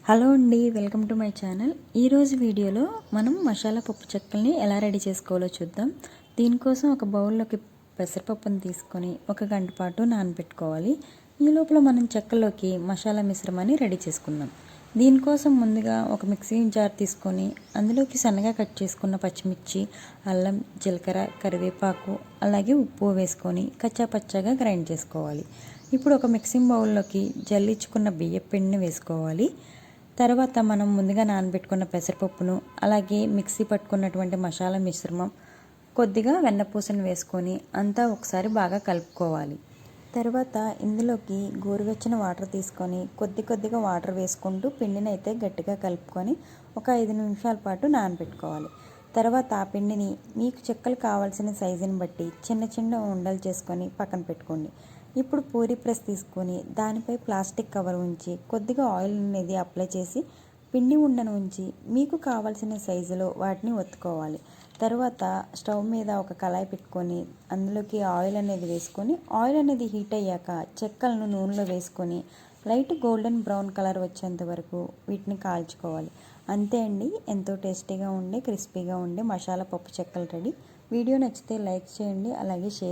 Hello అండి, welcome to my channel. ఈరోజు వీడియోలో మనం మసాలా పప్పు చెక్కల్ని ఎలా రెడీ చేసుకోవాలో చూద్దాం. దీనికోసం ఒక బౌల్లోకి పెసరపప్పును తీసుకొని 1 గంట పాటు నానబెట్టుకోవాలి. ఈ లోపల మనం చెక్కలోకి మసాలా మిశ్రమాన్ని రెడీ చేసుకుందాం. దీనికోసం ముందుగా ఒక మిక్సీ జార్ తీసుకొని అందులోకి సన్నగా కట్ చేసుకున్న పచ్చిమిర్చి, అల్లం, జీలకర్ర, కరివేపాకు అలాగే ఉప్పు వేసుకొని కచ్చాపచ్చాగా గ్రైండ్ చేసుకోవాలి. ఇప్పుడు ఒక మిక్సింగ్ బౌల్లోకి జల్లించుకున్న బియ్యం పిండిని వేసుకోవాలి. తర్వాత మనం ముందుగా నానబెట్టుకున్న పెసరపప్పును అలాగే మిక్సీ పట్టుకున్నటువంటి మసాలా మిశ్రమం, కొద్దిగా వెన్నపూసను వేసుకొని అంతా ఒకసారి బాగా కలుపుకోవాలి. తర్వాత ఇందులోకి గోరువెచ్చని వాటర్ తీసుకొని కొద్దిగా వాటర్ వేసుకుంటూ పిండిని అయితే గట్టిగా కలుపుకొని ఒక 5 నిమిషాల పాటు నానబెట్టుకోవాలి. తర్వాత ఆ పిండిని మీకు చెక్కలు కావాల్సిన సైజుని బట్టి చిన్న ఉండలు చేసుకొని పక్కన పెట్టుకోండి. ఇప్పుడు పూరీ ప్రెస్ తీసుకొని దానిపై ప్లాస్టిక్ కవర్ ఉంచి కొద్దిగా ఆయిల్ అనేది అప్లై చేసి పిండి ఉండను ఉంచి మీకు కావాల్సిన సైజులో వాటిని ఒత్తుకోవాలి. తర్వాత స్టవ్ మీద ఒక కళాయి పెట్టుకొని అందులోకి ఆయిల్ అనేది వేసుకొని ఆయిల్ అనేది హీట్ అయ్యాక చెక్కలను నూనెలో వేసుకొని లైట్ గోల్డెన్ బ్రౌన్ కలర్ వచ్చేంత వరకు వీటిని కాల్చుకోవాలి. అంతే అండి, ఎంతో టేస్టీగా ఉండే క్రిస్పీగా ఉండే మసాలా పప్పు చెక్కలు రెడీ. వీడియో నచ్చితే లైక్ చేయండి, అలాగే షేర్